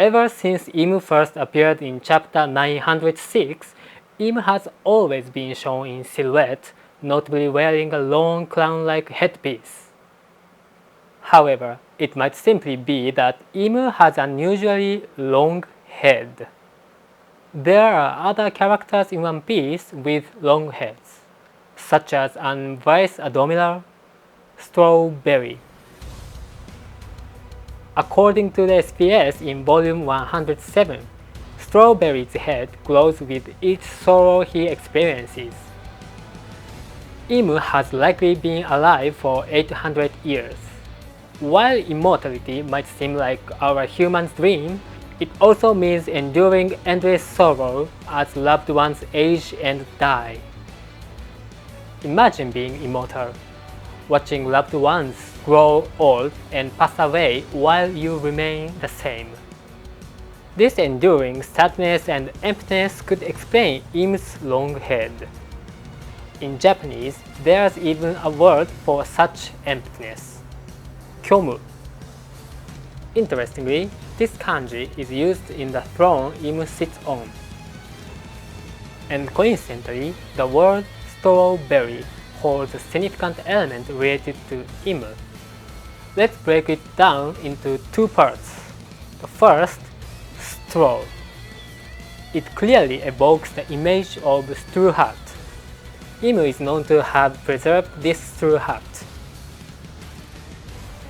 ever since Imu first appeared in chapter 906, Imu has always been shown in silhouette, notably wearing a long crown-like headpiece. However, it might simply be that Imu has an unusually long head. There are other characters in One Piece with long heads, such as an Vice Admiral, Strawberry. According to the SPS in volume 107, Strawberry's head grows with each sorrow he experiences. Imu has likely been alive for 800 years. While immortality might seem like our human's dream, it also means enduring endless sorrow as loved ones age and die. Imagine being immortal, watching loved ones grow old and pass away while you remain the same. This enduring sadness and emptiness could explain Imu's long head. In Japanese, there's even a word for such emptiness: kyomu. Interestingly, this kanji is used in the throne Imu sits on. And coincidentally, the word strawberry holds a significant element related to Imu. Let's break it down into two parts. The first, straw. It clearly evokes the image of straw hat. Imu is known to have preserved this straw hat.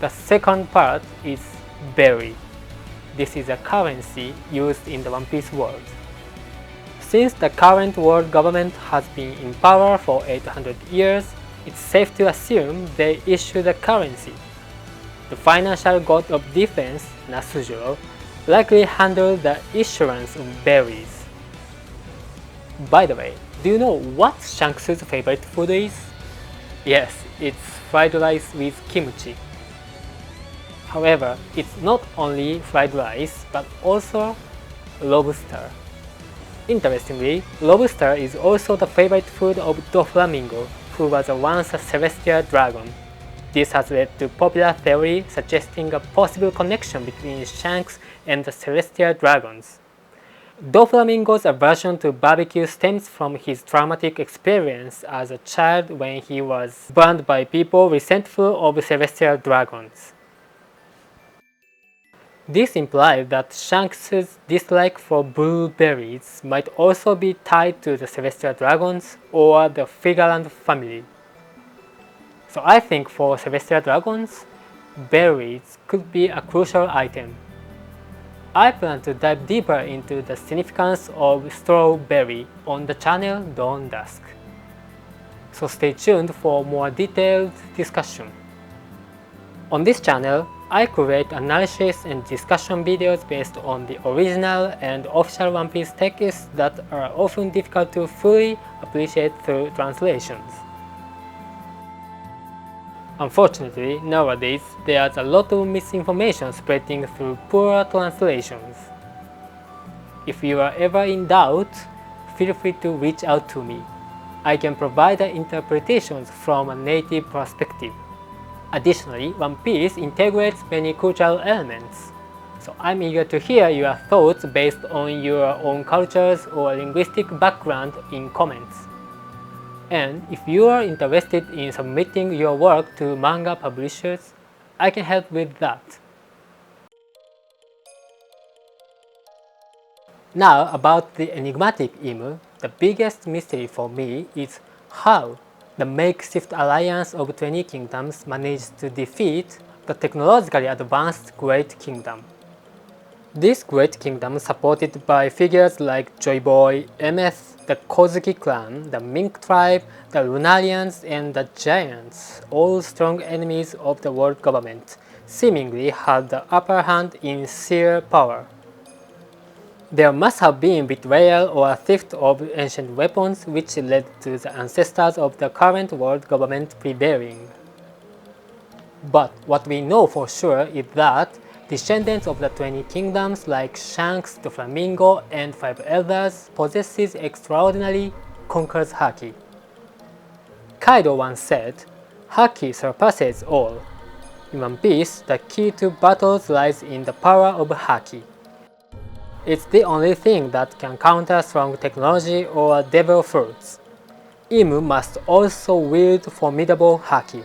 The second part is berry. This is a currency used in the One Piece world. Since the current world government has been in power for 800 years, it's safe to assume they issue the currency. The financial god of defense, Nasujiro, likely handled the issuance of berries. By the way, do you know what Shanks' favorite food is? Yes, it's fried rice with kimchi. However, it's not only fried rice, but also lobster. Interestingly, lobster is also the favorite food of Doflamingo, who was once a celestial dragon. This has led to popular theory suggesting a possible connection between Shanks and the celestial dragons. Doflamingo's aversion to barbecue stems from his traumatic experience as a child when he was burned by people resentful of celestial dragons. This implies that Shanks' dislike for blueberries might also be tied to the celestial dragons or the Figaland family. So I think for celestial dragons, berries could be a crucial item. I plan to dive deeper into the significance of strawberry on the channel Dawn Dusk. So stay tuned for more detailed discussion. On this channel, I create analysis and discussion videos based on the original and official One Piece texts that are often difficult to fully appreciate through translations. Unfortunately, nowadays, there's a lot of misinformation spreading through poor translations. If you are ever in doubt, feel free to reach out to me. I can provide the interpretations from a native perspective. Additionally, One Piece integrates many cultural elements, so I'm eager to hear your thoughts based on your own cultures or linguistic background in comments. And if you are interested in submitting your work to manga publishers, I can help with that. Now about the enigmatic Imu, the biggest mystery for me is how the makeshift alliance of 20 kingdoms managed to defeat the technologically advanced Great Kingdom. This Great Kingdom, supported by figures like Joy Boy, MF, the Kozuki clan, the Mink tribe, the Lunarians, and the Giants, all strong enemies of the world government, seemingly had the upper hand in sheer power. There must have been betrayal or theft of ancient weapons which led to the ancestors of the current world government prevailing. But what we know for sure is that descendants of the 20 kingdoms like Shanks, the Flamingo, and 5 elders possesses extraordinary conqueror's haki. Kaido once said, "Haki surpasses all." In One Piece, the key to battles lies in the power of haki. It's the only thing that can counter strong technology or devil fruits. Imu must also wield formidable haki.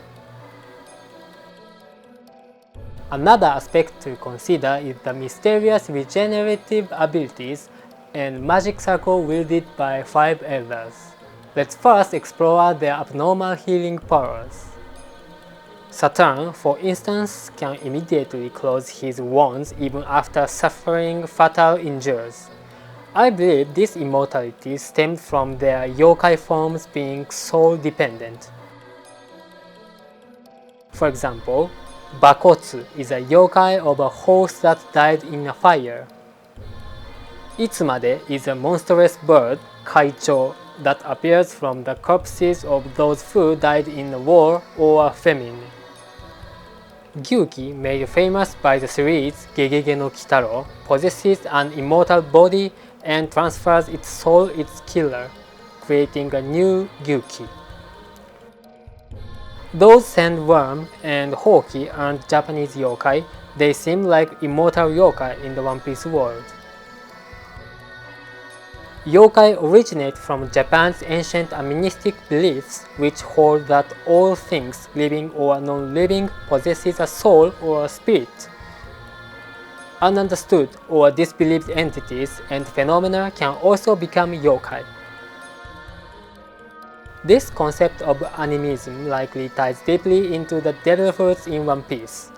Another aspect to consider is the mysterious regenerative abilities and magic circle wielded by 5 elders. Let's first explore their abnormal healing powers. Saturn, for instance, can immediately close his wounds even after suffering fatal injuries. I believe this immortality stemmed from their yokai forms being soul dependent. For example, Bakotsu is a yokai of a horse that died in a fire. Itsumade is a monstrous bird, Kaicho, that appears from the corpses of those who died in a war or famine. Gyuki, made famous by the series Gegege no Kitaro, possesses an immortal body and transfers its soul to its killer, creating a new Gyuki. Those Sandworm and Hoki aren't Japanese yokai, they seem like immortal yokai in the One Piece world. Yokai originate from Japan's ancient animistic beliefs, which hold that all things, living or non-living, possesses a soul or a spirit. Ununderstood or disbelieved entities and phenomena can also become yokai. This concept of animism likely ties deeply into the devil fruits in One Piece.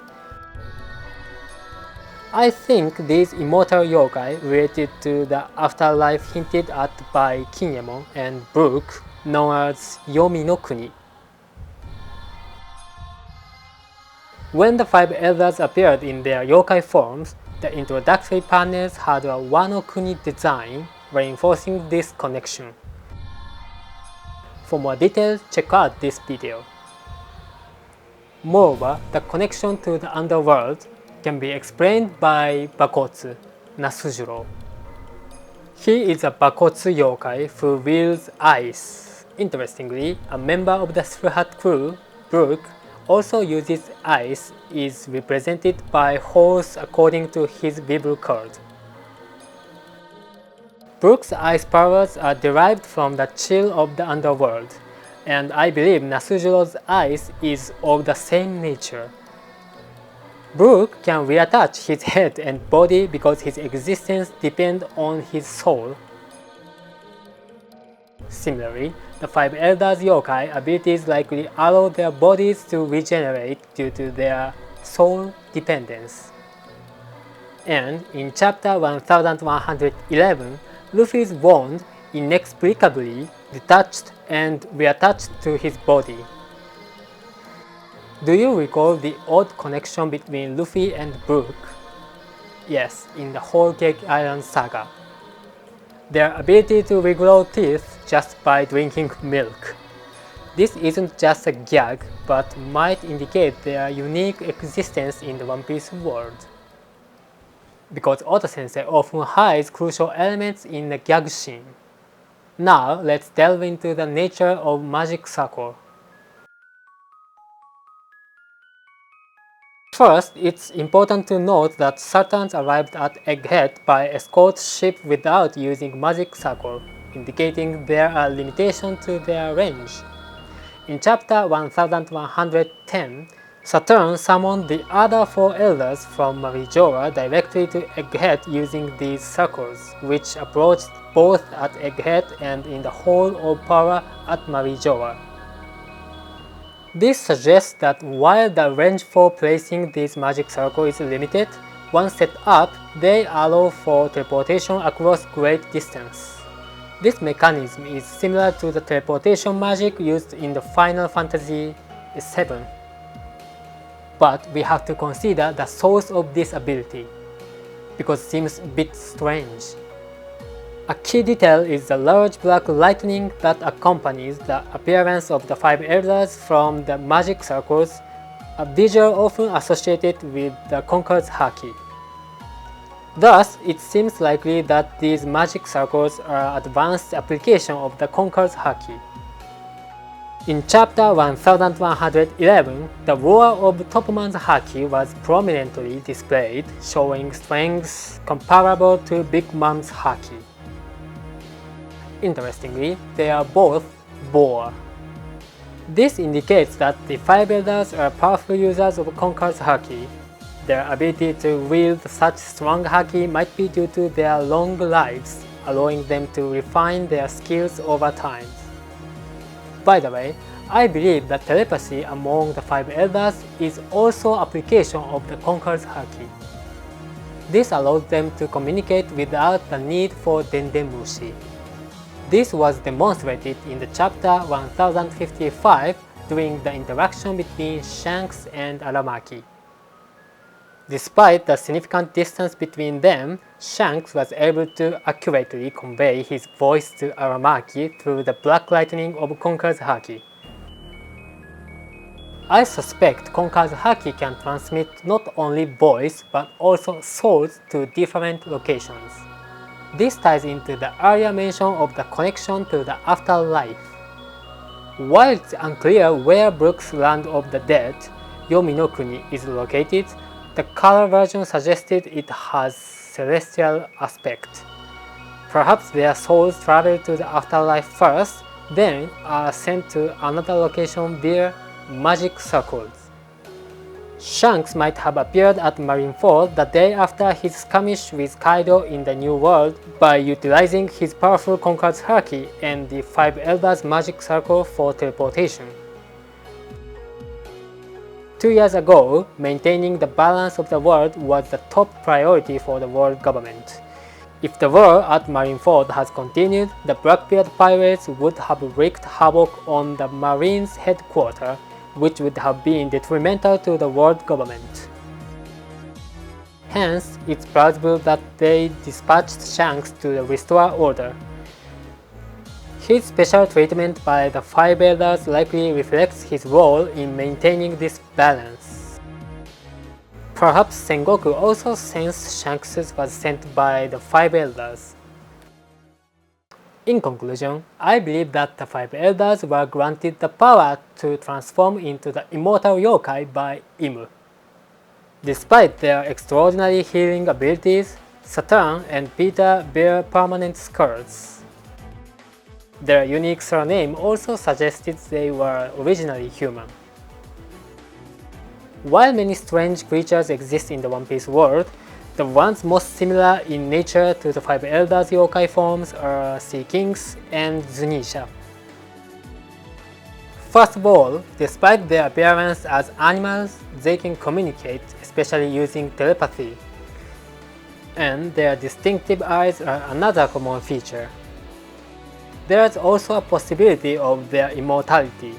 I think these immortal yokai related to the afterlife hinted at by Kinemon and Brook, known as Yomi no Kuni. When the 5 elders appeared in their yokai forms, the introductory panels had a Wano Kuni design, reinforcing this connection. For more details, check out this video. Moreover, the connection to the underworld can be explained by Bakotsu, Nasujiro. He is a Bakotsu yokai who wields ice. Interestingly, a member of the Straw Hat crew, Brook, also uses ice, is represented by horse according to his Bible card. Brook's ice powers are derived from the chill of the underworld, and I believe Nasujiro's ice is of the same nature. Brook can reattach his head and body because his existence depends on his soul. Similarly, the 5 elders yokai abilities likely allow their bodies to regenerate due to their soul dependence. And in chapter 1111, Luffy's wound inexplicably detached and reattached to his body. Do you recall the odd connection between Luffy and Brook? Yes, in the Whole Cake Island saga. Their ability to regrow teeth just by drinking milk. This isn't just a gag, but might indicate their unique existence in the One Piece world. Because Oda-sensei often hides crucial elements in the gag scene. Now let's delve into the nature of Magic Circle. First, it's important to note that Sultans arrived at Egghead by escort ship without using Magic Circle, indicating there are limitations to their range. In chapter 1110, Saturn summoned the other 4 elders from Marijoa directly to Egghead using these circles, which approached both at Egghead and in the Hall of Power at Marijoa. This suggests that while the range for placing these magic circles is limited, once set up, they allow for teleportation across great distance. This mechanism is similar to the teleportation magic used in the Final Fantasy VII. But we have to consider the source of this ability, because it seems a bit strange. A key detail is the large black lightning that accompanies the appearance of the 5 elders from the magic circles, a visual often associated with the Conqueror's Haki. Thus, it seems likely that these magic circles are advanced application of the Conqueror's Haki. In chapter 1111, the roar of Topman's haki was prominently displayed, showing strengths comparable to Big Mom's haki. Interestingly, they are both boar. This indicates that the 5 elders are powerful users of Conqueror's haki. Their ability to wield such strong haki might be due to their long lives, allowing them to refine their skills over time. By the way, I believe that telepathy among the 5 elders is also application of the Conqueror's haki. This allows them to communicate without the need for dendemushi. This was demonstrated in the chapter 1055 during the interaction between Shanks and Aramaki. Despite the significant distance between them, Shanks was able to accurately convey his voice to Aramaki through the black lightning of Conqueror's haki. I suspect Conqueror's haki can transmit not only voice but also souls to different locations. This ties into the earlier mention of the connection to the afterlife. While it's unclear where Brook's Land of the Dead, Yomi no Kuni, is located, the color version suggested it has celestial aspect. Perhaps their souls travel to the afterlife first, then are sent to another location via magic circles. Shanks might have appeared at Marineford the day after his skirmish with Kaido in the New World by utilizing his powerful Conqueror's haki and the 5 elders magic circle for teleportation. 2 years ago, maintaining the balance of the world was the top priority for the world government. If the war at Marineford has continued, the Blackbeard pirates would have wreaked havoc on the Marines' headquarters, which would have been detrimental to the world government. Hence, it's plausible that they dispatched Shanks to restore order. His special treatment by the 5 elders likely reflects his role in maintaining this balance. Perhaps Sengoku also sensed Shanks was sent by the 5 elders. In conclusion, I believe that the 5 elders were granted the power to transform into the immortal yokai by Imu. Despite their extraordinary healing abilities, Saturn and Peter bear permanent scars. Their unique surname also suggested they were originally human. While many strange creatures exist in the One Piece world, the ones most similar in nature to the 5 elders yokai forms are Sea Kings and Zunisha. First of all, despite their appearance as animals, they can communicate, especially using telepathy. And their distinctive eyes are another common feature. There is also a possibility of their immortality.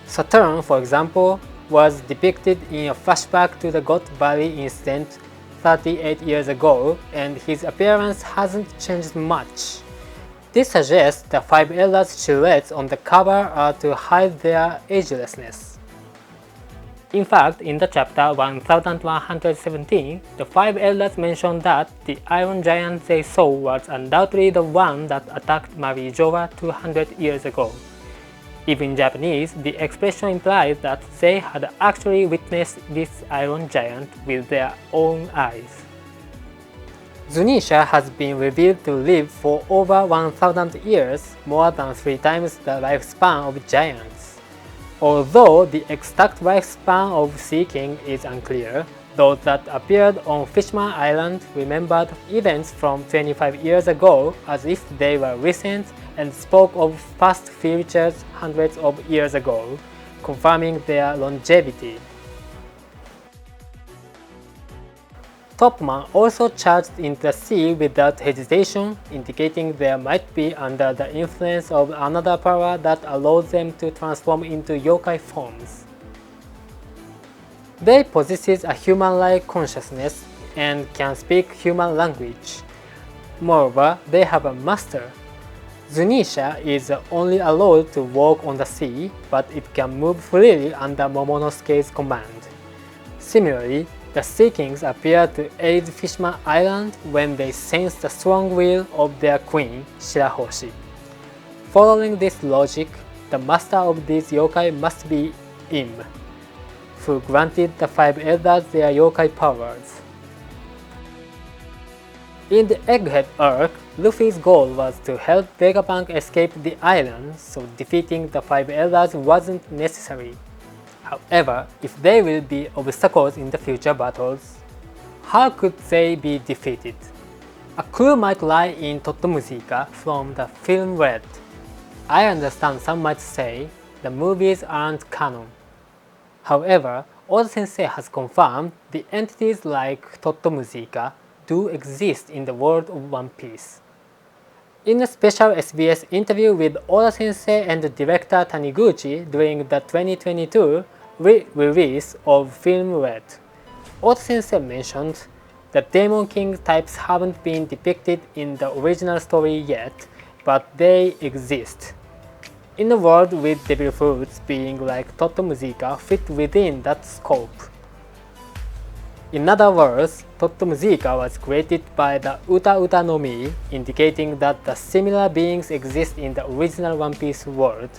Saturn, for example, was depicted in a flashback to the God Valley incident 38 years ago, and his appearance hasn't changed much. This suggests the 5 elders' silhouettes on the cover are to hide their agelessness. In fact, in the chapter 1117, the 5 elders mentioned that the Iron Giant they saw was undoubtedly the one that attacked Marijoa 200 years ago. Even in Japanese, the expression implies that they had actually witnessed this Iron Giant with their own eyes. Zunisha has been revealed to live for over 1000 years, more than 3 times the lifespan of giants. Although the exact lifespan of Sea King is unclear, those that appeared on Fishman Island remembered events from 25 years ago as if they were recent and spoke of past futures hundreds of years ago, confirming their longevity. Topman also charged into the sea without hesitation, indicating they might be under the influence of another power that allows them to transform into yokai forms. They possess a human-like consciousness and can speak human language. Moreover, they have a master. Zunisha is only allowed to walk on the sea, but it can move freely under Momonosuke's command. Similarly, the Sea Kings appear to aid Fishman Island when they sense the strong will of their queen, Shirahoshi. Following this logic, the master of these yokai must be Im, who granted the 5 elders their yokai powers. In the Egghead arc, Luffy's goal was to help Vegapunk escape the island, so defeating the 5 elders wasn't necessary. However, if they will be obstacles in the future battles, how could they be defeated? A clue might lie in Toto Mika from the film Red. I understand some might say the movies aren't canon. However, Oda-sensei has confirmed the entities like Toto Mika do exist in the world of One Piece. In a special SBS interview with Oda-sensei and director Taniguchi during the 2022 re-release of film Red, Oda-sensei mentioned that Demon King types haven't been depicted in the original story yet, but they exist. In a world with devil fruits being like Toto Mika fit within that scope. In other words, Toto Mika was created by the Uta Uta no Mi, indicating that the similar beings exist in the original One Piece world.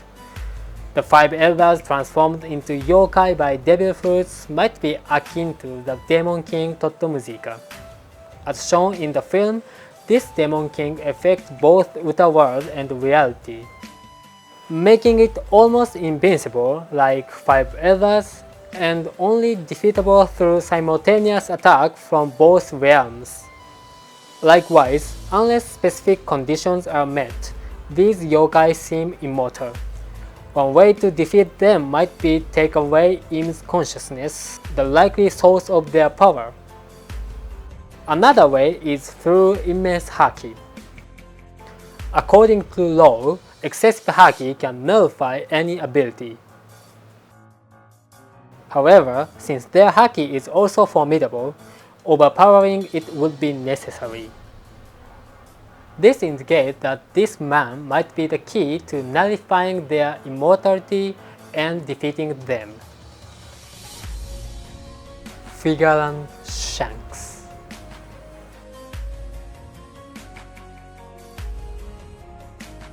The 5 elders transformed into yokai by devil fruits might be akin to the Demon King Toto Mika. As shown in the film, this Demon King affects both Uta world and reality, making it almost invincible like 5 elders and only defeatable through simultaneous attack from both realms. Likewise, unless specific conditions are met, these yokai seem immortal. One way to defeat them might be take away Im's consciousness, the likely source of their power. Another way is through immense haki. According to law, excessive haki can nullify any ability. However, since their haki is also formidable, overpowering it would be necessary. This indicates that this man might be the key to nullifying their immortality and defeating them. Figure Shanks.